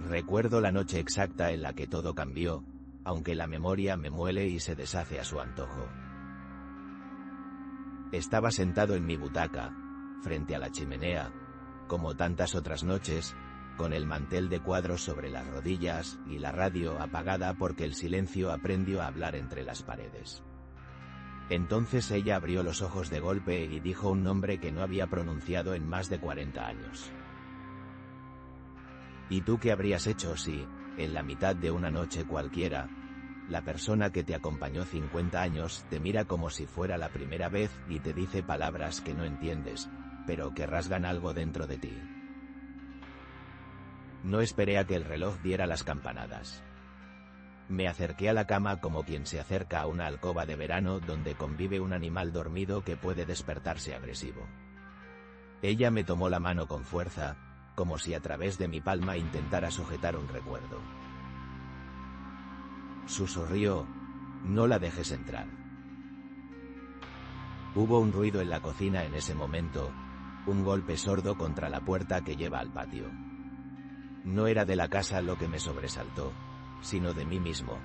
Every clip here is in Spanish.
Recuerdo la noche exacta en la que todo cambió, aunque la memoria me muele y se deshace a su antojo. Estaba sentado en mi butaca, frente a la chimenea, como tantas otras noches, con el mantel de cuadros sobre las rodillas y la radio apagada porque el silencio aprendió a hablar entre las paredes. Entonces ella abrió los ojos de golpe y dijo un nombre que no había pronunciado en más de 40 años. ¿Y tú qué habrías hecho si, en la mitad de una noche cualquiera, la persona que te acompañó 50 años te mira como si fuera la primera vez y te dice palabras que no entiendes, pero que rasgan algo dentro de ti? No esperé a que el reloj diera las campanadas. Me acerqué a la cama como quien se acerca a una alcoba de verano donde convive un animal dormido que puede despertarse agresivo. Ella me tomó la mano con fuerza, como si a través de mi palma intentara sujetar un recuerdo. Susurrió: «No la dejes entrar». Hubo un ruido en la cocina en ese momento, un golpe sordo contra la puerta que lleva al patio. No era de la casa lo que me sobresaltó, sino de mí mismo.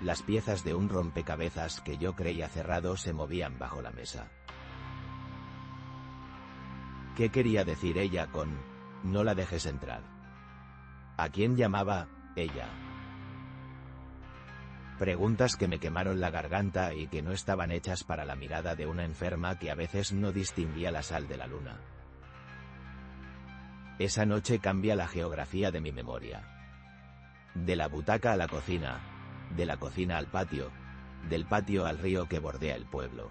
Las piezas de un rompecabezas que yo creía cerrado se movían bajo la mesa. ¿Qué quería decir ella con «no la dejes entrar»? ¿A quién llamaba ella? Preguntas que me quemaron la garganta y que no estaban hechas para la mirada de una enferma que a veces no distinguía la sal de la luna. Esa noche cambia la geografía de mi memoria. De la butaca a la cocina, de la cocina al patio, del patio al río que bordea el pueblo.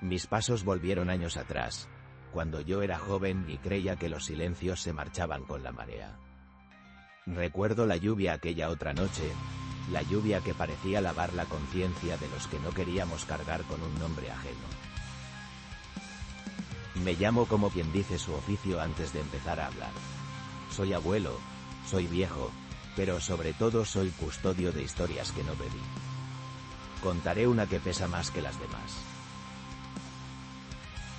Mis pasos volvieron años atrás, cuando yo era joven y creía que los silencios se marchaban con la marea. Recuerdo la lluvia aquella otra noche, la lluvia que parecía lavar la conciencia de los que no queríamos cargar con un nombre ajeno. Me llamo como quien dice su oficio antes de empezar a hablar. Soy abuelo, soy viejo, pero sobre todo soy custodio de historias que no bebí. Contaré una que pesa más que las demás.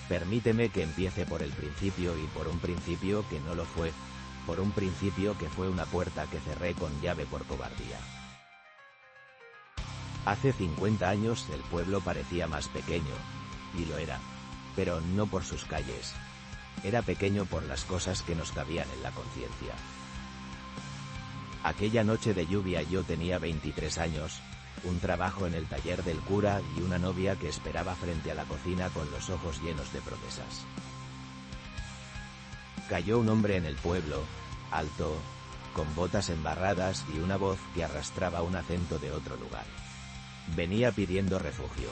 Permíteme que empiece por el principio y por un principio que no lo fue, por un principio que fue una puerta que cerré con llave por cobardía. Hace 50 años el pueblo parecía más pequeño, y lo era, pero no por sus calles. Era pequeño por las cosas que nos cabían en la conciencia. Aquella noche de lluvia yo tenía 23 años, un trabajo en el taller del cura y una novia que esperaba frente a la cocina con los ojos llenos de promesas. Cayó un hombre en el pueblo, alto, con botas embarradas y una voz que arrastraba un acento de otro lugar. Venía pidiendo refugio.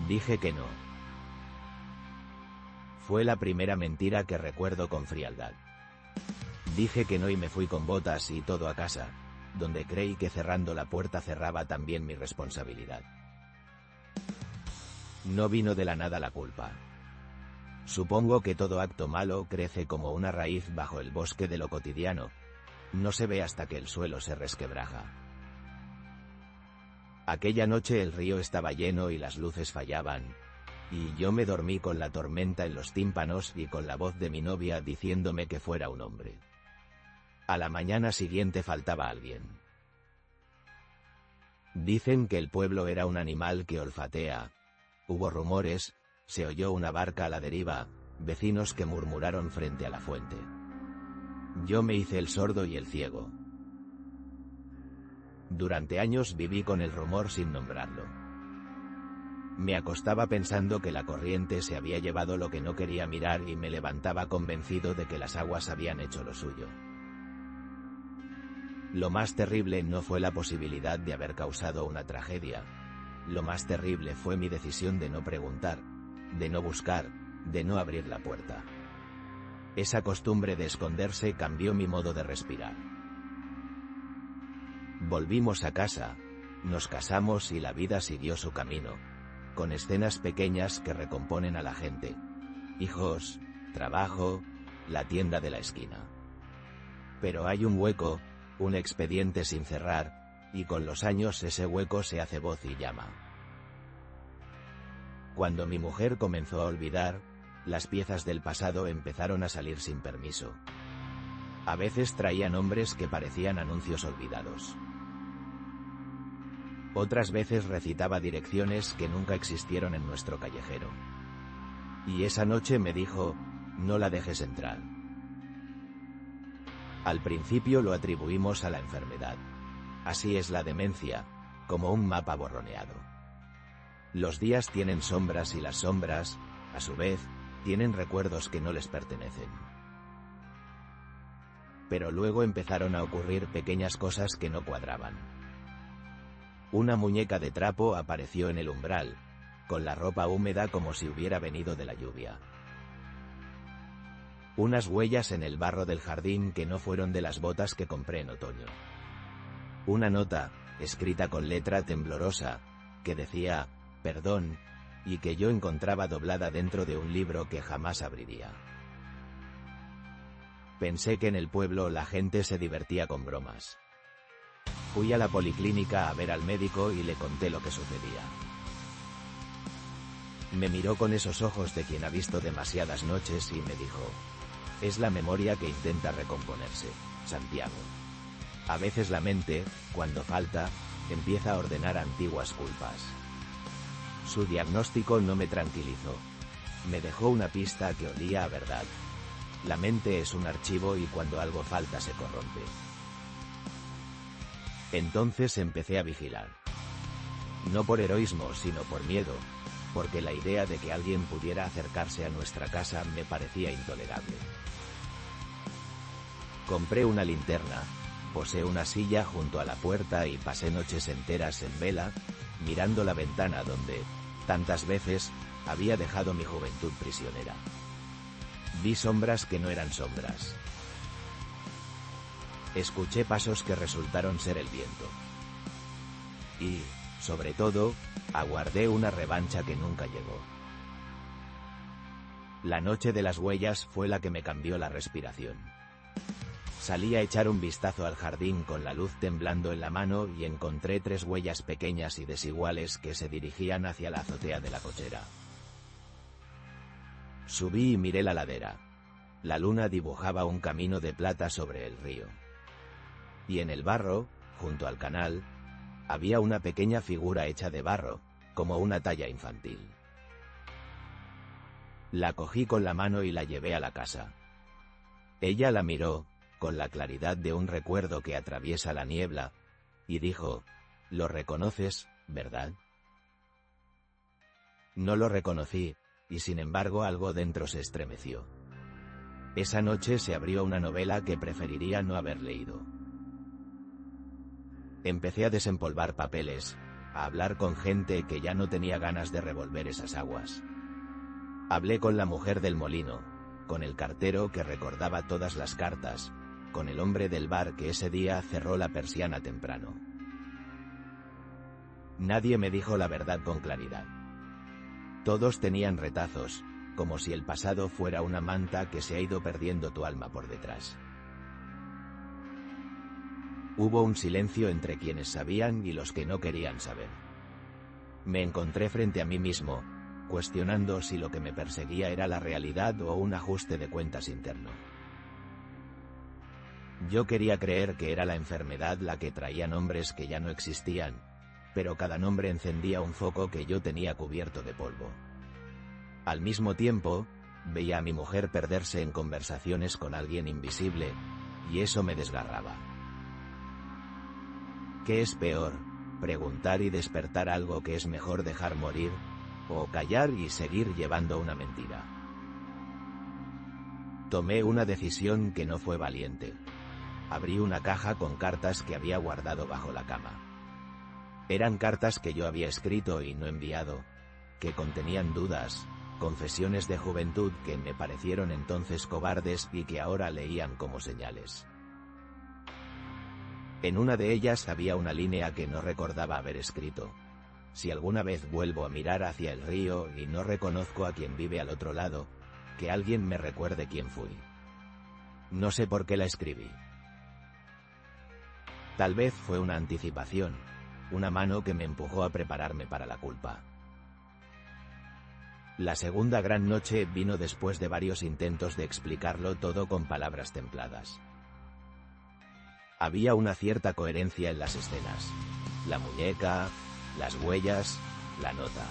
Dije que no. Fue la primera mentira que recuerdo con frialdad. Dije que no y me fui con botas y todo a casa, donde creí que cerrando la puerta cerraba también mi responsabilidad. No vino de la nada la culpa. Supongo que todo acto malo crece como una raíz bajo el bosque de lo cotidiano. No se ve hasta que el suelo se resquebraja. Aquella noche el río estaba lleno y las luces fallaban, y yo me dormí con la tormenta en los tímpanos y con la voz de mi novia diciéndome que fuera un hombre. A la mañana siguiente faltaba alguien. Dicen que el pueblo era un animal que olfatea. Hubo rumores, se oyó una barca a la deriva, vecinos que murmuraron frente a la fuente. Yo me hice el sordo y el ciego. Durante años viví con el rumor sin nombrarlo. Me acostaba pensando que la corriente se había llevado lo que no quería mirar y me levantaba convencido de que las aguas habían hecho lo suyo. Lo más terrible no fue la posibilidad de haber causado una tragedia. Lo más terrible fue mi decisión de no preguntar, de no buscar, de no abrir la puerta. Esa costumbre de esconderse cambió mi modo de respirar. Volvimos a casa, nos casamos y la vida siguió su camino, con escenas pequeñas que recomponen a la gente. Hijos, trabajo, la tienda de la esquina. Pero hay un hueco, un expediente sin cerrar, y con los años ese hueco se hace voz y llama. Cuando mi mujer comenzó a olvidar, las piezas del pasado empezaron a salir sin permiso. A veces traía nombres que parecían anuncios olvidados. Otras veces recitaba direcciones que nunca existieron en nuestro callejero. Y esa noche me dijo, no la dejes entrar. Al principio lo atribuimos a la enfermedad. Así es la demencia, como un mapa borroneado. Los días tienen sombras y las sombras, a su vez, tienen recuerdos que no les pertenecen. Pero luego empezaron a ocurrir pequeñas cosas que no cuadraban. Una muñeca de trapo apareció en el umbral, con la ropa húmeda como si hubiera venido de la lluvia. Unas huellas en el barro del jardín que no fueron de las botas que compré en otoño. Una nota, escrita con letra temblorosa, que decía, perdón, y que yo encontraba doblada dentro de un libro que jamás abriría. Pensé que en el pueblo la gente se divertía con bromas. Fui a la policlínica a ver al médico y le conté lo que sucedía. Me miró con esos ojos de quien ha visto demasiadas noches y me dijo, es la memoria que intenta recomponerse, Santiago. A veces la mente, cuando falta, empieza a ordenar antiguas culpas. Su diagnóstico no me tranquilizó. Me dejó una pista que olía a verdad. La mente es un archivo y cuando algo falta se corrompe. Entonces empecé a vigilar. No por heroísmo, sino por miedo, porque la idea de que alguien pudiera acercarse a nuestra casa me parecía intolerable. Compré una linterna, posé una silla junto a la puerta y pasé noches enteras en vela, mirando la ventana donde, tantas veces, había dejado mi juventud prisionera. Vi sombras que no eran sombras. Escuché pasos que resultaron ser el viento. Y, sobre todo, aguardé una revancha que nunca llegó. La noche de las huellas fue la que me cambió la respiración. Salí a echar un vistazo al jardín con la luz temblando en la mano y encontré 3 huellas pequeñas y desiguales que se dirigían hacia la azotea de la cochera. Subí y miré la ladera. La luna dibujaba un camino de plata sobre el río. Y en el barro, junto al canal, había una pequeña figura hecha de barro, como una talla infantil. La cogí con la mano y la llevé a la casa. Ella la miró, con la claridad de un recuerdo que atraviesa la niebla, y dijo, «¿Lo reconoces, verdad?» No lo reconocí, y sin embargo algo dentro se estremeció. Esa noche se abrió una novela que preferiría no haber leído. Empecé a desempolvar papeles, a hablar con gente que ya no tenía ganas de revolver esas aguas. Hablé con la mujer del molino, con el cartero que recordaba todas las cartas, con el hombre del bar que ese día cerró la persiana temprano. Nadie me dijo la verdad con claridad. Todos tenían retazos, como si el pasado fuera una manta que se ha ido perdiendo tu alma por detrás. Hubo un silencio entre quienes sabían y los que no querían saber. Me encontré frente a mí mismo, cuestionando si lo que me perseguía era la realidad o un ajuste de cuentas interno. Yo quería creer que era la enfermedad la que traía nombres que ya no existían, pero cada nombre encendía un foco que yo tenía cubierto de polvo. Al mismo tiempo, veía a mi mujer perderse en conversaciones con alguien invisible, y eso me desgarraba. ¿Qué es peor, preguntar y despertar algo que es mejor dejar morir, o callar y seguir llevando una mentira? Tomé una decisión que no fue valiente. Abrí una caja con cartas que había guardado bajo la cama. Eran cartas que yo había escrito y no enviado, que contenían dudas, confesiones de juventud que me parecieron entonces cobardes y que ahora leían como señales. En una de ellas había una línea que no recordaba haber escrito. Si alguna vez vuelvo a mirar hacia el río y no reconozco a quien vive al otro lado, que alguien me recuerde quién fui. No sé por qué la escribí. Tal vez fue una anticipación, una mano que me empujó a prepararme para la culpa. La segunda gran noche vino después de varios intentos de explicarlo todo con palabras templadas. Había una cierta coherencia en las escenas. La muñeca, las huellas, la nota.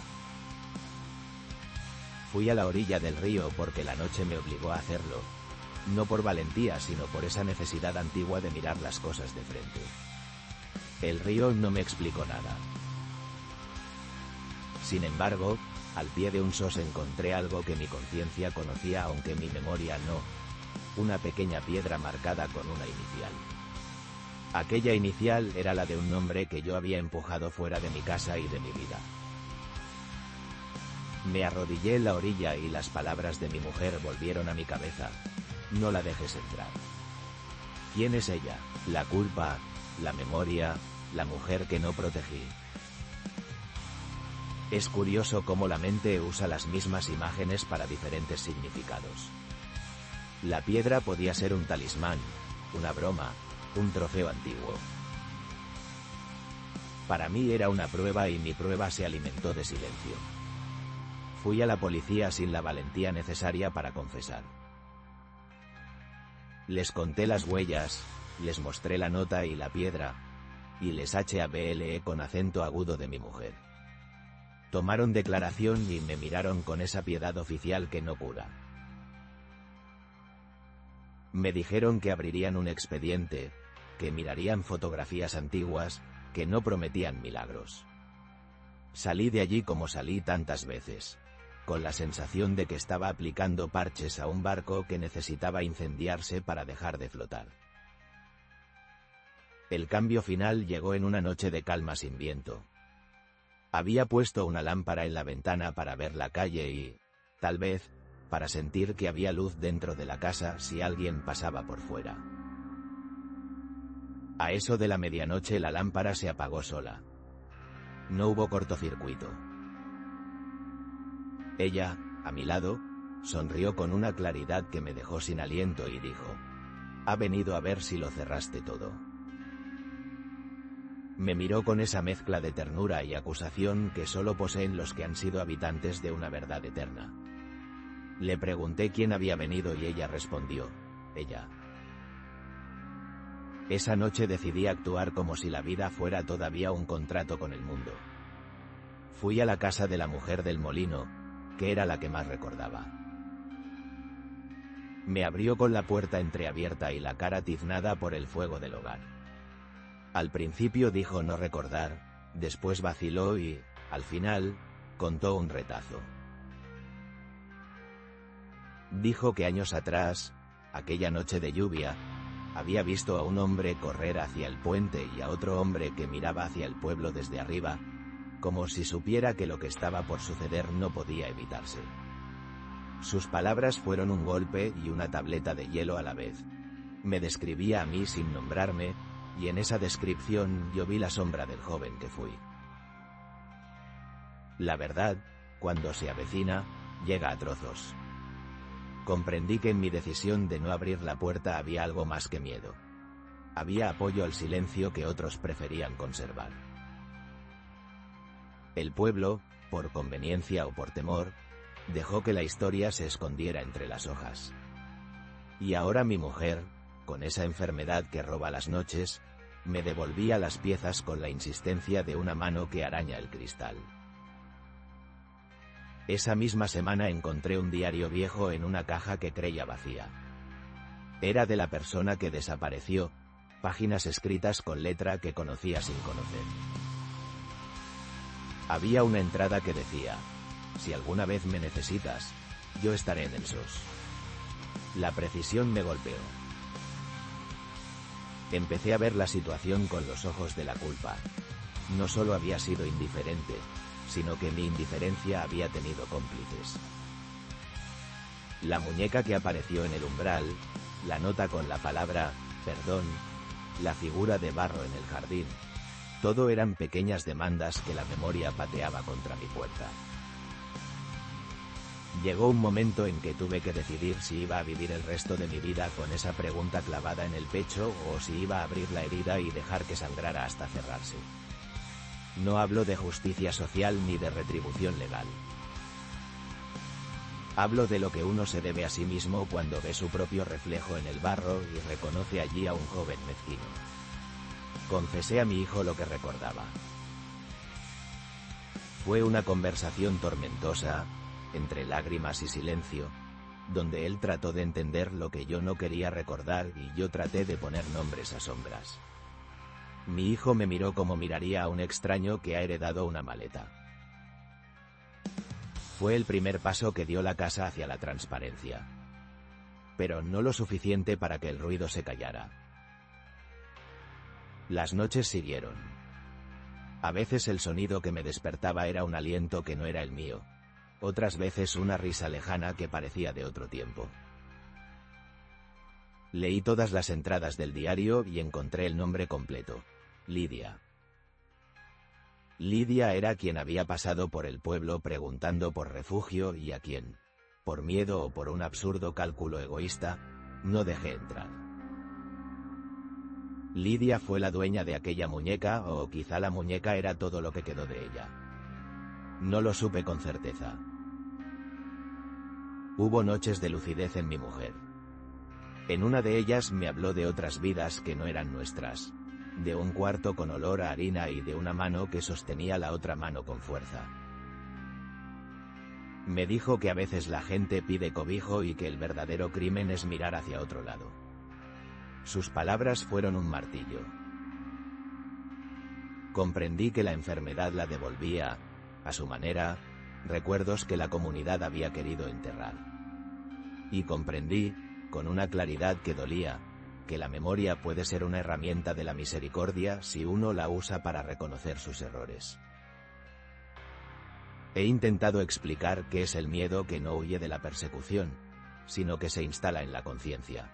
Fui a la orilla del río porque la noche me obligó a hacerlo. No por valentía, sino por esa necesidad antigua de mirar las cosas de frente. El río no me explicó nada. Sin embargo, al pie de un sos encontré algo que mi conciencia conocía aunque mi memoria no. Una pequeña piedra marcada con una inicial. Aquella inicial era la de un nombre que yo había empujado fuera de mi casa y de mi vida. Me arrodillé en la orilla y las palabras de mi mujer volvieron a mi cabeza. No la dejes entrar. ¿Quién es ella? La culpa, la memoria, la mujer que no protegí. Es curioso cómo la mente usa las mismas imágenes para diferentes significados. La piedra podía ser un talismán, una broma, un trofeo antiguo. Para mí era una prueba y mi prueba se alimentó de silencio. Fui a la policía sin la valentía necesaria para confesar. Les conté las huellas, les mostré la nota y la piedra, y les hablé con acento agudo de mi mujer. Tomaron declaración y me miraron con esa piedad oficial que no cura. Me dijeron que abrirían un expediente, que mirarían fotografías antiguas, que no prometían milagros. Salí de allí como salí tantas veces, con la sensación de que estaba aplicando parches a un barco que necesitaba incendiarse para dejar de flotar. El cambio final llegó en una noche de calma sin viento. Había puesto una lámpara en la ventana para ver la calle y, tal vez, para sentir que había luz dentro de la casa si alguien pasaba por fuera. A eso de la medianoche la lámpara se apagó sola. No hubo cortocircuito. Ella, a mi lado, sonrió con una claridad que me dejó sin aliento y dijo: «Ha venido a ver si lo cerraste todo». Me miró con esa mezcla de ternura y acusación que solo poseen los que han sido habitantes de una verdad eterna. Le pregunté quién había venido y ella respondió: «Ella». Esa noche decidí actuar como si la vida fuera todavía un contrato con el mundo. Fui a la casa de la mujer del molino, que era la que más recordaba. Me abrió con la puerta entreabierta y la cara tiznada por el fuego del hogar. Al principio dijo no recordar, después vaciló y, al final, contó un retazo. Dijo que años atrás, aquella noche de lluvia, había visto a un hombre correr hacia el puente y a otro hombre que miraba hacia el pueblo desde arriba, como si supiera que lo que estaba por suceder no podía evitarse. Sus palabras fueron un golpe y una tableta de hielo a la vez. Me describía a mí sin nombrarme, y en esa descripción yo vi la sombra del joven que fui. La verdad, cuando se avecina, llega a trozos. Comprendí que en mi decisión de no abrir la puerta había algo más que miedo. Había apoyo al silencio que otros preferían conservar. El pueblo, por conveniencia o por temor, dejó que la historia se escondiera entre las hojas. Y ahora mi mujer, con esa enfermedad que roba las noches, me devolvía las piezas con la insistencia de una mano que araña el cristal. Esa misma semana encontré un diario viejo en una caja que creía vacía. Era de la persona que desapareció, páginas escritas con letra que conocía sin conocer. Había una entrada que decía: «Si alguna vez me necesitas, yo estaré en el SOS». La precisión me golpeó. Empecé a ver la situación con los ojos de la culpa. No solo había sido indiferente, sino que mi indiferencia había tenido cómplices. La muñeca que apareció en el umbral, la nota con la palabra «perdón», la figura de barro en el jardín, todo eran pequeñas demandas que la memoria pateaba contra mi puerta. Llegó un momento en que tuve que decidir si iba a vivir el resto de mi vida con esa pregunta clavada en el pecho o si iba a abrir la herida y dejar que sangrara hasta cerrarse. No hablo de justicia social ni de retribución legal. Hablo de lo que uno se debe a sí mismo cuando ve su propio reflejo en el barro y reconoce allí a un joven mezquino. Confesé a mi hijo lo que recordaba. Fue una conversación tormentosa, entre lágrimas y silencio, donde él trató de entender lo que yo no quería recordar y yo traté de poner nombres a sombras. Mi hijo me miró como miraría a un extraño que ha heredado una maleta. Fue el primer paso que dio la casa hacia la transparencia. Pero no lo suficiente para que el ruido se callara. Las noches siguieron. A veces el sonido que me despertaba era un aliento que no era el mío. Otras veces una risa lejana que parecía de otro tiempo. Leí todas las entradas del diario y encontré el nombre completo: Lidia. Lidia era quien había pasado por el pueblo preguntando por refugio y a quien, por miedo o por un absurdo cálculo egoísta, no dejé entrar. Lidia fue la dueña de aquella muñeca, o quizá la muñeca era todo lo que quedó de ella. No lo supe con certeza. Hubo noches de lucidez en mi mujer. En una de ellas me habló de otras vidas que no eran nuestras, de un cuarto con olor a harina y de una mano que sostenía la otra mano con fuerza. Me dijo que a veces la gente pide cobijo y que el verdadero crimen es mirar hacia otro lado. Sus palabras fueron un martillo. Comprendí que la enfermedad la devolvía, a su manera, recuerdos que la comunidad había querido enterrar. Y comprendí, con una claridad que dolía, que la memoria puede ser una herramienta de la misericordia si uno la usa para reconocer sus errores. He intentado explicar qué es el miedo que no huye de la persecución, sino que se instala en la conciencia.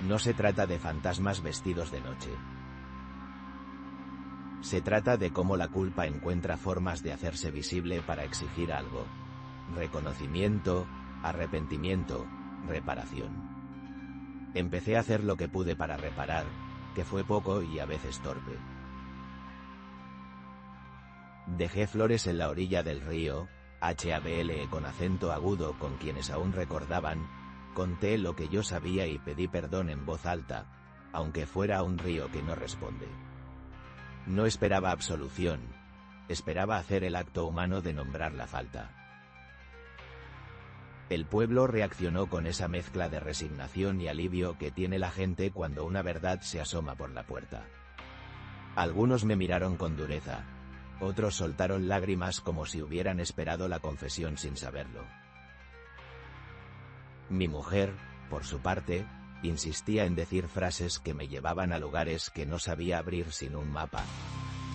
No se trata de fantasmas vestidos de noche. Se trata de cómo la culpa encuentra formas de hacerse visible para exigir algo: reconocimiento, arrepentimiento, reparación. Empecé a hacer lo que pude para reparar, que fue poco y a veces torpe. Dejé flores en la orilla del río, HABL con acento agudo con quienes aún recordaban, conté lo que yo sabía y pedí perdón en voz alta, aunque fuera un río que no responde. No esperaba absolución, esperaba hacer el acto humano de nombrar la falta. El pueblo reaccionó con esa mezcla de resignación y alivio que tiene la gente cuando una verdad se asoma por la puerta. Algunos me miraron con dureza, otros soltaron lágrimas como si hubieran esperado la confesión sin saberlo. Mi mujer, por su parte, insistía en decir frases que me llevaban a lugares que no sabía abrir sin un mapa.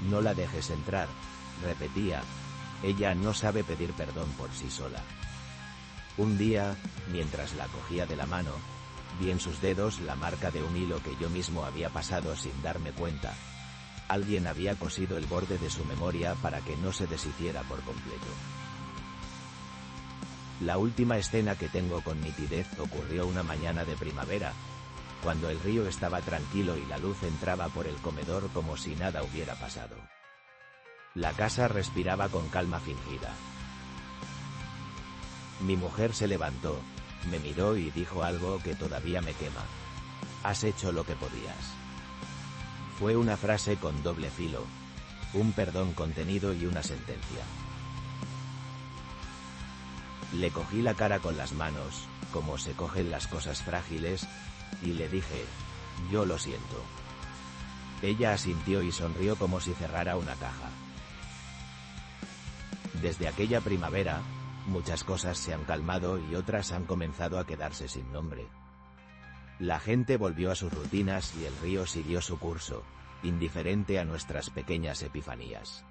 No la dejes entrar, repetía, ella no sabe pedir perdón por sí sola. Un día, mientras la cogía de la mano, vi en sus dedos la marca de un hilo que yo mismo había pasado sin darme cuenta. Alguien había cosido el borde de su memoria para que no se deshiciera por completo. La última escena que tengo con nitidez ocurrió una mañana de primavera, cuando el río estaba tranquilo y la luz entraba por el comedor como si nada hubiera pasado. La casa respiraba con calma fingida. Mi mujer se levantó, me miró y dijo algo que todavía me quema: has hecho lo que podías. Fue una frase con doble filo, un perdón contenido y una sentencia. Le cogí la cara con las manos, como se cogen las cosas frágiles, y le dije: yo lo siento. Ella asintió y sonrió como si cerrara una caja. Desde aquella primavera, muchas cosas se han calmado y otras han comenzado a quedarse sin nombre. La gente volvió a sus rutinas y el río siguió su curso, indiferente a nuestras pequeñas epifanías.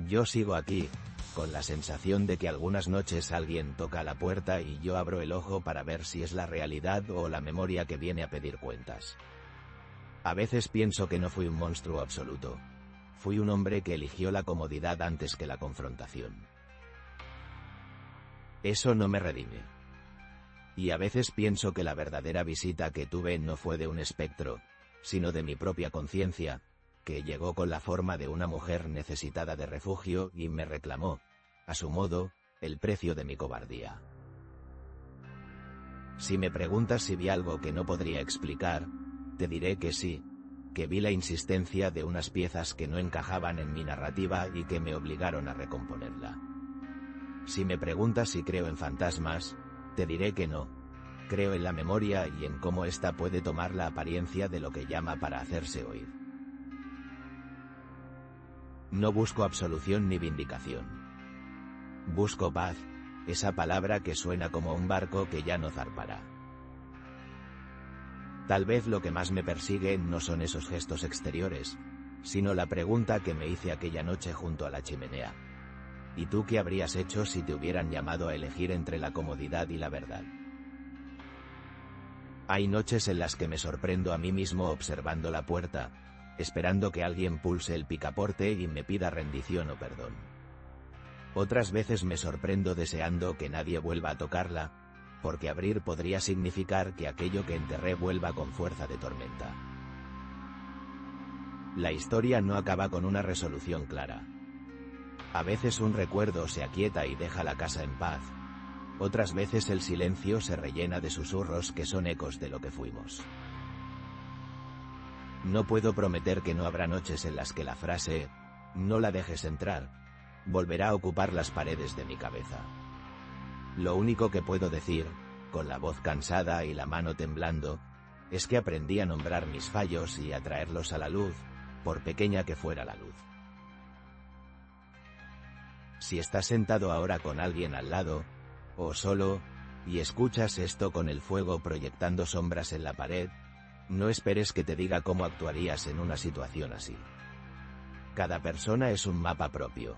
Yo sigo aquí, con la sensación de que algunas noches alguien toca la puerta y yo abro el ojo para ver si es la realidad o la memoria que viene a pedir cuentas. A veces pienso que no fui un monstruo absoluto. Fui un hombre que eligió la comodidad antes que la confrontación. Eso no me redime. Y a veces pienso que la verdadera visita que tuve no fue de un espectro, sino de mi propia conciencia, que llegó con la forma de una mujer necesitada de refugio y me reclamó, a su modo, el precio de mi cobardía. Si me preguntas si vi algo que no podría explicar, te diré que sí, que vi la insistencia de unas piezas que no encajaban en mi narrativa y que me obligaron a recomponerla. Si me preguntas si creo en fantasmas, te diré que no. Creo en la memoria y en cómo ésta puede tomar la apariencia de lo que llama para hacerse oír. No busco absolución ni vindicación. Busco paz, esa palabra que suena como un barco que ya no zarpará. Tal vez lo que más me persigue no son esos gestos exteriores, sino la pregunta que me hice aquella noche junto a la chimenea. ¿Y tú qué habrías hecho si te hubieran llamado a elegir entre la comodidad y la verdad? Hay noches en las que me sorprendo a mí mismo observando la puerta, esperando que alguien pulse el picaporte y me pida rendición o perdón. Otras veces me sorprendo deseando que nadie vuelva a tocarla, porque abrir podría significar que aquello que enterré vuelva con fuerza de tormenta. La historia no acaba con una resolución clara. A veces un recuerdo se aquieta y deja la casa en paz. Otras veces el silencio se rellena de susurros que son ecos de lo que fuimos. No puedo prometer que no habrá noches en las que la frase, no la dejes entrar, volverá a ocupar las paredes de mi cabeza. Lo único que puedo decir, con la voz cansada y la mano temblando, es que aprendí a nombrar mis fallos y a traerlos a la luz, por pequeña que fuera la luz. Si estás sentado ahora con alguien al lado, o solo, y escuchas esto con el fuego proyectando sombras en la pared, no esperes que te diga cómo actuarías en una situación así. Cada persona es un mapa propio.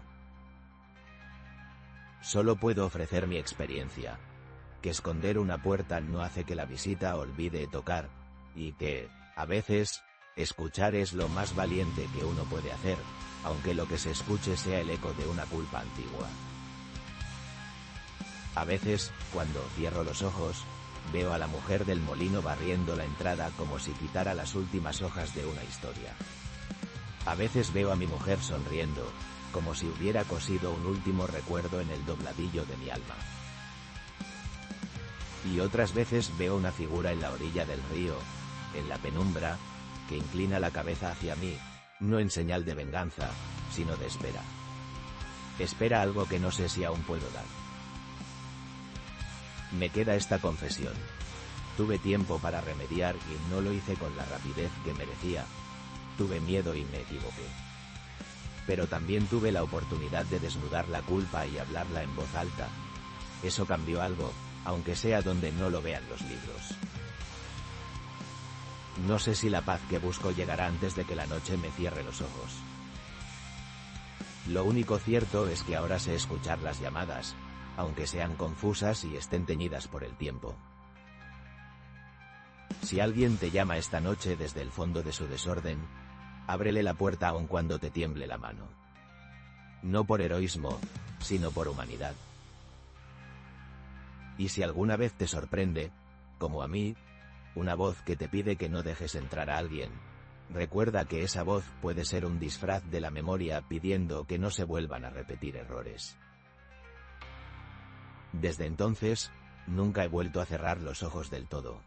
Solo puedo ofrecer mi experiencia, que esconder una puerta no hace que la visita olvide tocar, y que, a veces, escuchar es lo más valiente que uno puede hacer, aunque lo que se escuche sea el eco de una culpa antigua. A veces, cuando cierro los ojos, veo a la mujer del molino barriendo la entrada como si quitara las últimas hojas de una historia. A veces veo a mi mujer sonriendo, como si hubiera cosido un último recuerdo en el dobladillo de mi alma. Y otras veces veo una figura en la orilla del río, en la penumbra, que inclina la cabeza hacia mí, no en señal de venganza, sino de espera. Espera algo que no sé si aún puedo dar. Me queda esta confesión. Tuve tiempo para remediar y no lo hice con la rapidez que merecía. Tuve miedo y me equivoqué. Pero también tuve la oportunidad de desnudar la culpa y hablarla en voz alta. Eso cambió algo, aunque sea donde no lo vean los libros. No sé si la paz que busco llegará antes de que la noche me cierre los ojos. Lo único cierto es que ahora sé escuchar las llamadas, aunque sean confusas y estén teñidas por el tiempo. Si alguien te llama esta noche desde el fondo de su desorden, ábrele la puerta aun cuando te tiemble la mano. No por heroísmo, sino por humanidad. Y si alguna vez te sorprende, como a mí, una voz que te pide que no dejes entrar a alguien, recuerda que esa voz puede ser un disfraz de la memoria pidiendo que no se vuelvan a repetir errores. Desde entonces, nunca he vuelto a cerrar los ojos del todo.